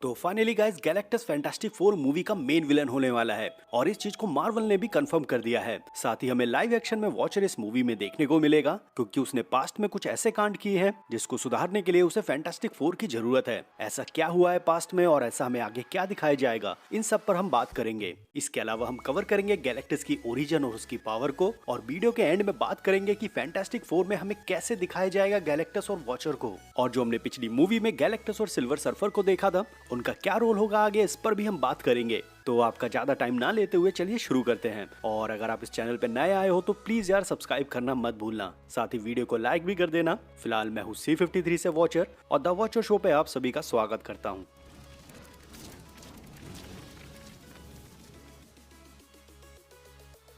तो finally guys Galactus fantastic four movie का main villain होने वाला है और इस चीज को मार्वल ने भी कंफर्म कर दिया है। साथ ही हमें लाइव एक्शन में वॉचर इस मूवी में देखने को मिलेगा क्योंकि उसने पास्ट में कुछ ऐसे कांड किए हैं जिसको सुधारने के लिए उसे फैंटास्टिक फोर की जरूरत है। ऐसा क्या हुआ है पास्ट में और ऐसा हमें आगे क्या दिखाया जाएगा, इन सब पर हम बात करेंगे। इसके अलावा हम कवर करेंगे गैलेक्टस की ओरिजिन और उसकी पावर को, और वीडियो के एंड में बात करेंगे कि फैंटास्टिक फोर में हमें कैसे दिखाया जाएगा गैलेक्टस और वॉचर को, और जो हमने पिछली मूवी में गैलेक्टस और सिल्वर सर्फर को देखा था उनका क्या रोल होगा आगे, इस पर भी हम बात करेंगे। तो आपका ज्यादा टाइम ना लेते हुए चलिए शुरू करते हैं। और अगर आप इस चैनल पे नए आए हो तो प्लीज यार सब्सक्राइब करना मत भूलना, साथ ही वीडियो को लाइक भी कर देना। फिलहाल मैं हूँ C53 से वॉचर और द वॉचर शो पे आप सभी का स्वागत करता हूँ।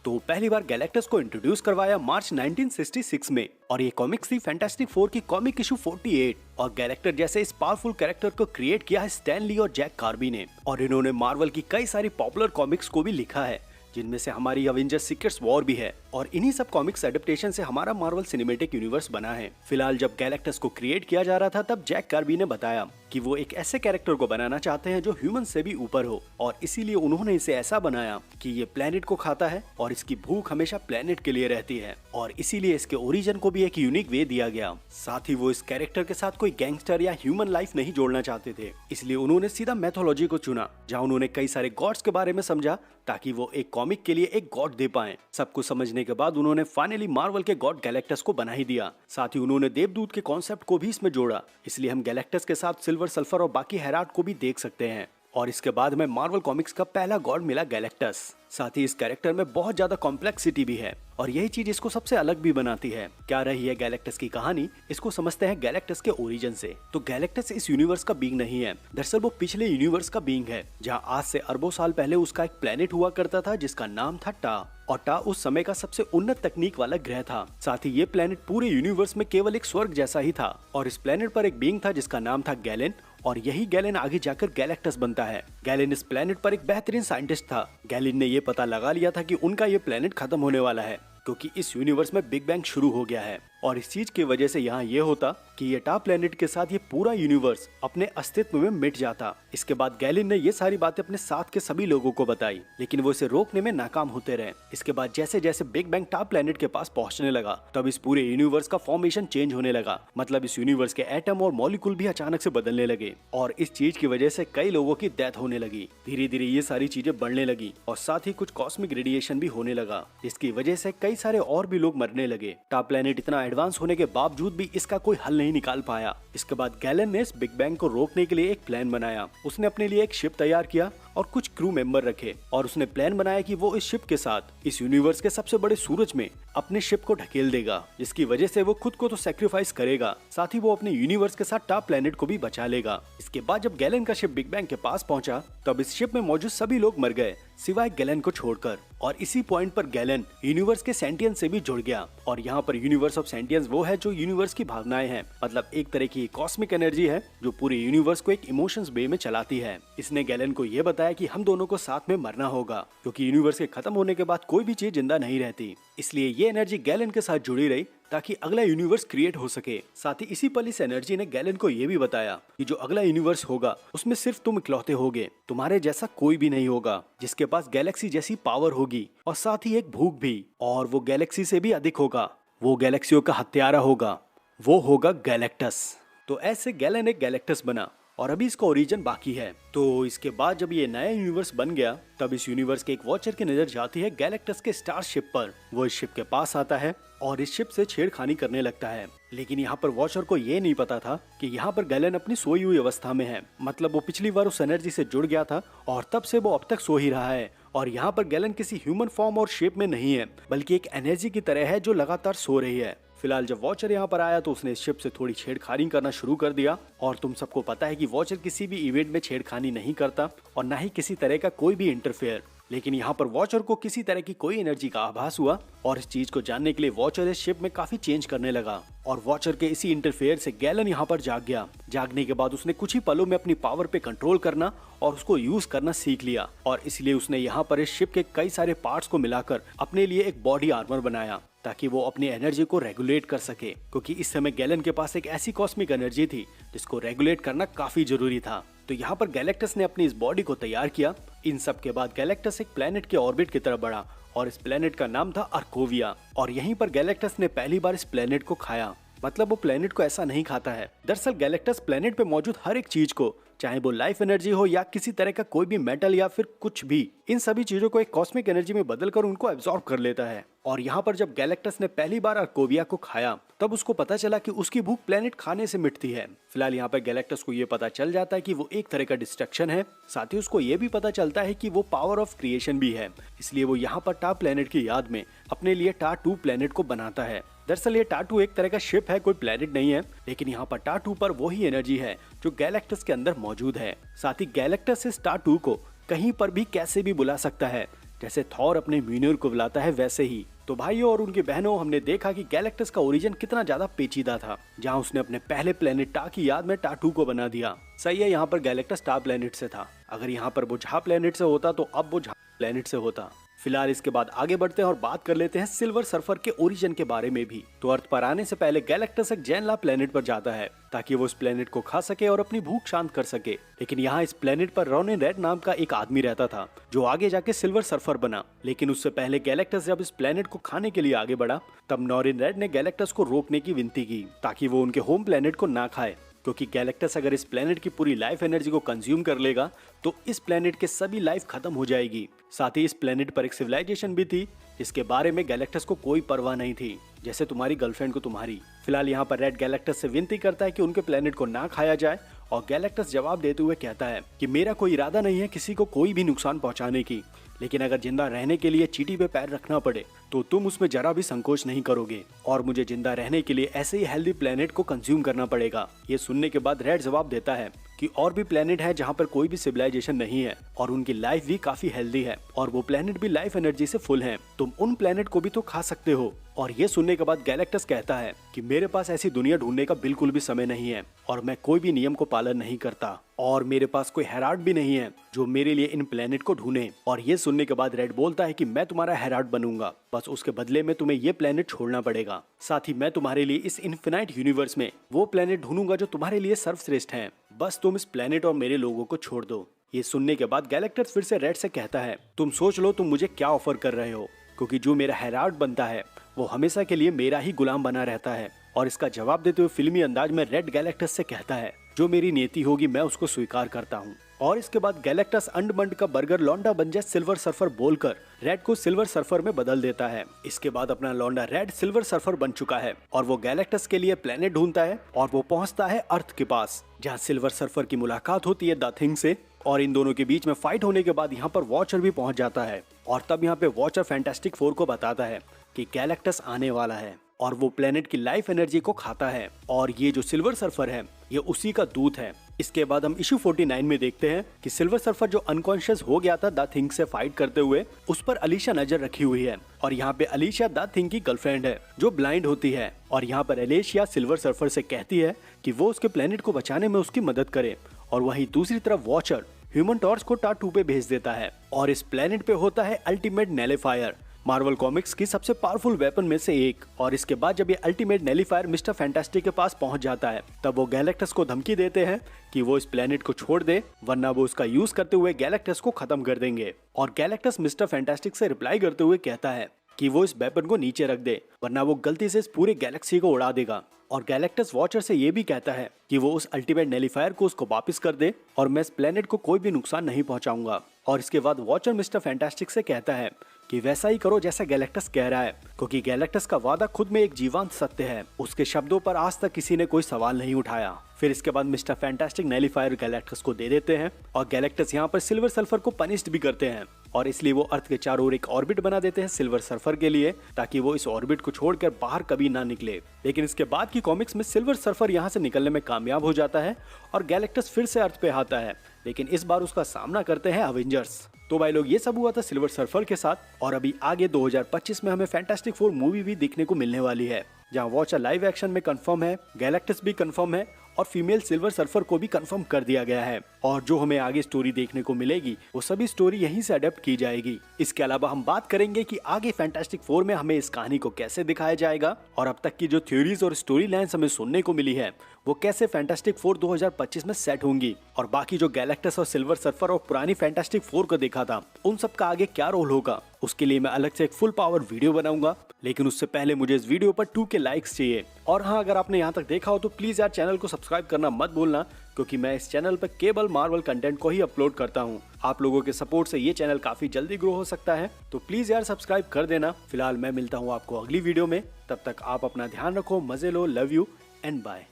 तो पहली बार गैलेक्टस को इंट्रोड्यूस करवाया मार्च 1966 में, और ये कॉमिक्स थी फैंटास्टिक फोर की कॉमिक इशू 48। और गैलेक्टर जैसे इस पावरफुल कैरेक्टर को क्रिएट किया है स्टैन ली और जैक कार्बी ने, और इन्होंने मार्वल की कई सारी पॉपुलर कॉमिक्स को भी लिखा है जिनमें से हमारी अवेंजर्स सीक्रेट्स वॉर भी है, और इन्हीं सब कॉमिक्स एडेप्टेशन से हमारा मार्वल सिनेमैटिक यूनिवर्स बना है। फिलहाल जब गैलेक्टस को क्रिएट किया जा रहा था तब जैक कार्बी ने बताया कि वो एक ऐसे कैरेक्टर को बनाना चाहते हैं जो ह्यूमन से भी ऊपर हो, और इसीलिए उन्होंने इसे ऐसा बनाया कि ये प्लेनेट को खाता है और इसकी भूख हमेशा प्लेनेट के लिए रहती है, और इसीलिए इसके ओरिजिन को भी एक यूनिक वे दिया गया। साथ ही वो इस कैरेक्टर के साथ कोई गैंगस्टर या ह्यूमन लाइफ नहीं जोड़ना चाहते थे, इसलिए उन्होंने सीधा मैथोलॉजी को चुना, जहाँ उन्होंने कई सारे गॉड्स के बारे में समझा ताकि वो एक कॉमिक के लिए एक गॉड दे पाए। सब कुछ समझने के बाद उन्होंने फाइनली मार्वल के गॉड गैलेक्टस को बना ही दिया। साथ ही उन्होंने देवदूत के कॉन्सेप्ट को भी इसमें जोड़ा, इसलिए हम गैलेक्टस के साथ सिल्वर सल्फर और बाकी हेराट को भी देख सकते हैं। और इसके बाद में मार्वल कॉमिक्स का पहला गॉड मिला गैलेक्टस। साथ ही इस कैरेक्टर में बहुत ज्यादा कॉम्प्लेक्सिटी भी है, और यही चीज इसको सबसे अलग भी बनाती है। क्या रही है गैलेक्टस की कहानी, इसको समझते हैं गैलेक्टस के ओरिजिन से। तो गैलेक्टस इस यूनिवर्स का बीइंग नहीं है, दरअसल वो पिछले यूनिवर्स का बीइंग है, जहाँ आज से अरबों साल पहले उसका एक प्लेनेट हुआ करता था जिसका नाम था टा, और टा उस समय का सबसे उन्नत तकनीक वाला ग्रह था। साथ ही ये प्लेनेट पूरे यूनिवर्स में केवल एक स्वर्ग जैसा ही था, और इस प्लेनेट पर एक बीइंग था जिसका नाम था गैलेन, और यही गैलेन आगे जाकर गैलेक्टस बनता है। गैलेन इस प्लेनेट पर एक बेहतरीन साइंटिस्ट था। गैलेन ने ये पता लगा लिया था कि उनका ये प्लेनेट खत्म होने वाला है क्योंकि इस यूनिवर्स में बिग बैंग शुरू हो गया है, और इस चीज की वजह से यहाँ ये होता कि ये टा प्लेनेट के साथ ये पूरा यूनिवर्स अपने अस्तित्व में मिट जाता। इसके बाद गैलिन ने ये सारी बातें अपने साथ के सभी लोगों को बताई, लेकिन वो इसे रोकने में नाकाम होते रहे। इसके बाद जैसे जैसे बिग बैंग टा प्लेनेट के पास पहुंचने लगा तब इस पूरे यूनिवर्स का फॉर्मेशन चेंज होने लगा, मतलब इस यूनिवर्स के एटम और मॉलिक्यूल भी अचानक से बदलने लगे, और इस चीज की वजह से कई लोगों की डेथ होने लगी। धीरे धीरे ये सारी चीजें बढ़ने लगी, और साथ ही कुछ कॉस्मिक रेडिएशन भी होने लगा, जिसकी वजह से कई सारे और भी लोग मरने लगे। टा प्लेनेट इतना एडवांस होने के बावजूद भी इसका कोई हल नहीं निकाल पाया। इसके बाद गैलन ने इस बिग बैंग को रोकने के लिए एक प्लान बनाया। उसने अपने लिए एक शिप तैयार किया और कुछ क्रू मेंबर रखे, और उसने प्लान बनाया कि वो इस शिप के साथ इस यूनिवर्स के सबसे बड़े सूरज में अपने शिप को ढकेल देगा, जिसकी वजह से वो खुद को तो सैक्रिफाइस करेगा, साथ ही वो अपने यूनिवर्स के साथ टा प्लेनेट को भी बचा लेगा। इसके बाद जब गैलन का शिप बिग बैंग के पास पहुंचा तब इस शिप में मौजूद सभी लोग मर गए सिवाय गैलन को छोड़कर, और इसी पॉइंट पर गैलन यूनिवर्स के सेंटियंस से भी जुड़ गया। और यहाँ पर यूनिवर्स ऑफ सेंटियंस वो है जो यूनिवर्स की भावनाएं हैं, मतलब एक तरह की कॉस्मिक एनर्जी है जो पूरे यूनिवर्स को एक इमोशंस वे में चलाती है। इसने गैलन को ये बताया कि हम दोनों को साथ में मरना होगा क्योंकि यूनिवर्स के खत्म होने के बाद कोई भी चीज जिंदा नहीं रहती, इसलिए ये एनर्जी गैलन के साथ जुड़ी रही ताकि अगला यूनिवर्स क्रिएट हो सके। साथ ही इसी पल इस एनर्जी ने गैलन को ये भी बताया कि जो अगला यूनिवर्स होगा उसमें सिर्फ तुम इकलौते होगे, तुम्हारे जैसा कोई भी नहीं होगा जिसके पास गैलेक्सी जैसी पावर होगी, और साथ ही एक भूख भी, और वो गैलेक्सी से भी अधिक होगा। वो गैलेक्सियों का हत्यारा होगा, वो होगा गैलेक्टस। तो ऐसे गैलन एक गैलेक्टस बना, और अभी इसका ओरिजिन बाकी है। तो इसके बाद जब ये नया यूनिवर्स बन गया तब इस यूनिवर्स के एक वॉचर की नजर जाती है गैलेक्टस के स्टार शिप पर। वो इस शिप के पास आता है और इस शिप से छेड़खानी करने लगता है, लेकिन यहाँ पर वॉचर को ये नहीं पता था कि यहाँ पर गैलन अपनी सोई हुई अवस्था में है, मतलब वो पिछली बार उस एनर्जी से जुड़ गया था और तब से वो अब तक सो ही रहा है। और यहाँ पर गैलन किसी ह्यूमन फॉर्म और शेप में नहीं है, बल्कि एक एनर्जी की तरह है जो लगातार सो रही है। फिलहाल जब वॉचर यहाँ पर आया तो उसने इस शिप से थोड़ी छेड़खानी करना शुरू कर दिया, और तुम सबको पता है कि वॉचर किसी भी इवेंट में छेड़खानी नहीं करता और ना ही किसी तरह का कोई भी इंटरफेयर। लेकिन यहाँ पर वॉचर को किसी तरह की कोई एनर्जी का आभास हुआ, और इस चीज को जानने के लिए वॉचर इस शिप में काफी चेंज करने लगा, और वॉचर के इसी इंटरफेयर से गैलन यहाँ पर जाग गया। जागने के बाद उसने कुछ ही पलों में अपनी पावर पे कंट्रोल करना और उसको यूज करना सीख लिया, और इसलिए उसने यहाँ पर इस शिप के कई सारे पार्ट्स को मिलाकर अपने लिए एक बॉडी आर्मर बनाया ताकि वो अपनी एनर्जी को रेगुलेट कर सके, क्योंकि इस समय गैलन के पास एक ऐसी कॉस्मिक एनर्जी थी जिसको रेगुलेट करना काफी जरूरी था। तो यहाँ पर गैलेक्टस ने अपनी इस बॉडी को तैयार किया। इन सब के बाद गैलेक्टस एक प्लेनेट के ऑर्बिट की तरफ बढ़ा और इस प्लेनेट का नाम था अर्कोविया। और यहीं पर गैलेक्टस ने पहली बार इस प्लेनेट को खाया। मतलब वो प्लेनेट को ऐसा नहीं खाता है। दरअसल गैलेक्टस प्लेनेट पे मौजूद हर एक चीज को, चाहे वो लाइफ एनर्जी हो या किसी तरह का कोई भी मेटल या फिर कुछ भी, इन सभी चीजों को एक कॉस्मिक एनर्जी में बदलकर उनको एब्जॉर्ब कर लेता है। और यहाँ पर जब गैलेक्टस ने पहली बार अर्कोविया को खाया तब उसको पता चला कि उसकी भूख प्लेनेट खाने से मिटती है। फिलहाल यहाँ पर गैलेक्टस को ये पता चल जाता है कि वो एक तरह का डिस्ट्रक्शन है। साथ ही उसको ये भी पता चलता है कि वो पावर ऑफ क्रिएशन भी है। इसलिए वो यहाँ पर टा प्लेनेट की याद में अपने लिए टा-2 प्लेनेट को बनाता है। दरअसल ये टा-2 एक तरह का शिप है, कोई प्लेनेट नहीं है, लेकिन यहाँ पर टा-2 पर वही एनर्जी है जो गैलेक्टस के अंदर मौजूद है। साथ ही गैलेक्टस इस टा-2 को कहीं पर भी कैसे भी बुला सकता है, जैसे थॉर अपने म्यूनिर को बुलाता है वैसे ही। तो भाइयों और उनकी बहनों, हमने देखा कि गैलेक्टस का ओरिजिन कितना ज्यादा पेचीदा था, जहां उसने अपने पहले प्लेनेट टा की याद में टा-2 को बना दिया। सही है, यहाँ पर गैलेक्टस टा प्लेनेट से था। अगर यहाँ पर वो झा प्लेनेट से होता तो अब वो झा प्लेनेट से होता। फिलहाल इसके बाद आगे बढ़ते हैं और बात कर लेते हैं सिल्वर सर्फर के ओरिजिन के बारे में भी। तो अर्थ पर आने से पहले गैलेक्टस एक जैनला प्लेनेट पर जाता है ताकि वो इस प्लेनेट को खा सके और अपनी भूख शांत कर सके। लेकिन यहाँ इस प्लेनेट पर रोनिन रेड नाम का एक आदमी रहता था जो आगे जाके सिल्वर सर्फर बना। लेकिन उससे पहले गैलेक्टस जब इस प्लेनेट को खाने के लिए आगे बढ़ा तब नॉरिन रेड ने गैलेक्टस को रोकने की विनती की ताकि वो उनके होम प्लेनेट को ना खाए, क्योंकि गैलेक्टस अगर इस प्लेनेट की पूरी लाइफ एनर्जी को कंज्यूम कर लेगा तो इस प्लेनेट के सभी लाइफ खत्म हो जाएगी। साथ ही इस प्लेनेट पर एक सिविलाइजेशन भी थी जिसके बारे में गैलेक्टस को कोई परवाह नहीं थी, जैसे तुम्हारी गर्लफ्रेंड को तुम्हारी। फिलहाल यहाँ पर रेड गैलेक्टस से विनती करता है कि उनके प्लेनेट को ना खाया जाए और गैलेक्टस जवाब देते हुए कहता है कि मेरा कोई इरादा नहीं है किसी को कोई भी नुकसान पहुंचाने की, लेकिन अगर जिंदा रहने के लिए चींटी पे पैर रखना पड़े तो तुम उसमें जरा भी संकोच नहीं करोगे और मुझे जिंदा रहने के लिए ऐसे ही हेल्दी प्लेनेट को कंज्यूम करना पड़ेगा। ये सुनने के बाद रेड जवाब देता है कि और भी प्लेनेट है जहाँ पर कोई भी सिविलाइजेशन नहीं है और उनकी लाइफ भी काफी हेल्दी है और वो प्लेनेट भी लाइफ एनर्जी से फुल है, तुम उन प्लेनेट को भी तो खा सकते हो। और ये सुनने के बाद गैलेक्टस कहता है कि मेरे पास ऐसी दुनिया ढूंढने का बिल्कुल भी समय नहीं है और मैं कोई भी नियम को पालन नहीं करता और मेरे पास कोई हेराल्ड भी नहीं है जो मेरे लिए इन प्लेनेट को ढूंढे। और ये सुनने के बाद रेड बोलता है कि मैं तुम्हारा हेराल्ड बनूंगा, बस उसके बदले में तुम्हें ये प्लेनेट छोड़ना पड़ेगा। साथ ही मैं तुम्हारे लिए इस इन्फिनाइट यूनिवर्स में वो प्लेनेट ढूंढूंगा जो तुम्हारे लिए सर्वश्रेष्ठ है, बस तुम इस प्लेनेट और मेरे लोगों को छोड़ दो। ये सुनने के बाद गैलेक्टस फिर से रेड से कहता है तुम सोच लो तुम मुझे क्या ऑफर कर रहे हो, क्योंकि जो मेरा हेराल्ड बनता है वो हमेशा के लिए मेरा ही गुलाम बना रहता है। और इसका जवाब देते हुए फिल्मी अंदाज में रेड गैलेक्टस से कहता है जो मेरी नीति होगी मैं उसको स्वीकार करता हूँ। और इसके बाद गैलेक्टस अंडमंड का बर्गर लौंडा बन जाए सिल्वर सर्फर बोलकर रेड को सिल्वर सर्फर में बदल देता है। इसके बाद अपना लौंडा रेड सिल्वर सर्फर बन चुका है और वो गैलेक्टस के लिए प्लेनेट ढूंढता है और वो पहुंचता है अर्थ के पास, जहाँ सिल्वर सर्फर की मुलाकात होती है द थिंग से। और इन दोनों के बीच में फाइट होने के बाद यहाँ पर वॉचर भी पहुंच जाता है और तब यहाँ पे वॉचर फैंटास्टिक फोर को बताता है कि गैलेक्टस आने वाला है और वो प्लेनेट की लाइफ एनर्जी को खाता है और ये जो सिल्वर सर्फर है ये उसी का दूत है। इसके बाद हम इशू 49 में देखते हैं कि सिल्वर सर्फर जो अनकॉन्शियस हो गया था द थिंग से फाइट करते हुए, उस पर अलीशा नजर रखी हुई है और यहाँ पे अलीशा द थिंग की गर्लफ्रेंड है जो ब्लाइंड होती है। और यहाँ पर अलीशा सिल्वर सर्फर से कहती है कि वो उसके प्लेनेट को बचाने में उसकी मदद करे और वहीं दूसरी तरफ वॉचर ह्यूमन टॉर्च को टा-2 पे भेज देता है और इस प्लेनेट पे होता है अल्टीमेट नेलिफायर, मार्वल कॉमिक्स की सबसे पावरफुल वेपन में से एक। और इसके बाद जब ये अल्टीमेट नेलिफायर मिस्टर फैंटास्टिक के पास पहुंच जाता है तब वो गैलेक्टस को धमकी देते हैं कि वो इस प्लेनेट को छोड़ दे वरना वो उसका यूज करते हुए गैलेक्टस को खत्म कर देंगे। और गैलेक्टस मिस्टर फैंटास्टिक से रिप्लाई करते हुए कहता है कि वो इस वेपन को नीचे रख दे वरना वो गलती से इस पूरे गैलेक्सी को उड़ा देगा। और गैलेक्टस वॉचर से ये भी कहता है कि वो उस अल्टीमेट नेलिफायर को उसको वापस कर दे और मैं इस प्लेनेट को कोई भी नुकसान नहीं पहुंचाऊंगा। और इसके बाद वॉचर मिस्टर फैंटास्टिक से कहता है कि वैसा ही करो जैसा गैलेक्टस कह रहा है, क्योंकि गैलेक्टस का वादा खुद में एक जीवंत सत्य है, उसके शब्दों पर आज तक किसी ने कोई सवाल नहीं उठाया। फिर इसके बाद मिस्टर फैंटास्टिक नेलिफायर गैलेक्टस को दे देते हैं और गैलेक्टस यहाँ पर सिल्वर सल्फर को पनिश्ड भी करते हैं और इसलिए वो अर्थ के चारों ओर एक ऑर्बिट बना देते हैं सिल्वर सर्फर के लिए ताकि वो इस ऑर्बिट को छोड़कर बाहर कभी ना निकले। लेकिन इसके बाद की कॉमिक्स में सिल्वर सर्फर यहाँ से निकलने में कामयाब हो जाता है और गैलेक्टस फिर से अर्थ पे आता है, लेकिन इस बार उसका सामना करते हैं अवेंजर्स। तो भाई लोग ये सब हुआ था सिल्वर सर्फर के साथ और अभी आगे 2025 में हमें फैंटास्टिक फोर मूवी भी देखने को मिलने वाली है, जहाँ वॉचर लाइव एक्शन में कंफर्म है, गैलेक्टस भी कंफर्म है और फीमेल सिल्वर सर्फर को भी कंफर्म कर दिया गया है। और जो हमें आगे स्टोरी देखने को मिलेगी वो सभी स्टोरी यहीं से अडेप्ट की जाएगी। इसके अलावा हम बात करेंगे कि आगे फैंटास्टिक फोर में हमें इस कहानी को कैसे दिखाया जाएगा और अब तक की जो थ्योरीज और स्टोरी लाइन्स हमें सुनने को मिली है वो कैसे फैंटास्टिक फोर 2025 में सेट होंगी, और बाकी जो गैलेक्टस और सिल्वर सर्फर और पुरानी फैंटास्टिक फोर को देखा था उन सब का आगे क्या रोल होगा, उसके लिए मैं अलग से एक फुल पावर वीडियो बनाऊंगा। लेकिन उससे पहले मुझे इस वीडियो पर 2K लाइक्स चाहिए। और हाँ, अगर आपने यहाँ तक देखा हो तो प्लीज यार चैनल को सब्सक्राइब करना मत भूलना, क्योंकि मैं इस चैनल पर केवल मार्वल कंटेंट को ही अपलोड करता हूँ। आप लोगों के सपोर्ट से ये चैनल काफी जल्दी ग्रो हो सकता है, तो प्लीज यार सब्सक्राइब कर देना। फिलहाल मैं मिलता हूँ आपको अगली वीडियो में, तब तक आप अपना ध्यान रखो, मजे लो, लव यू एंड बाय।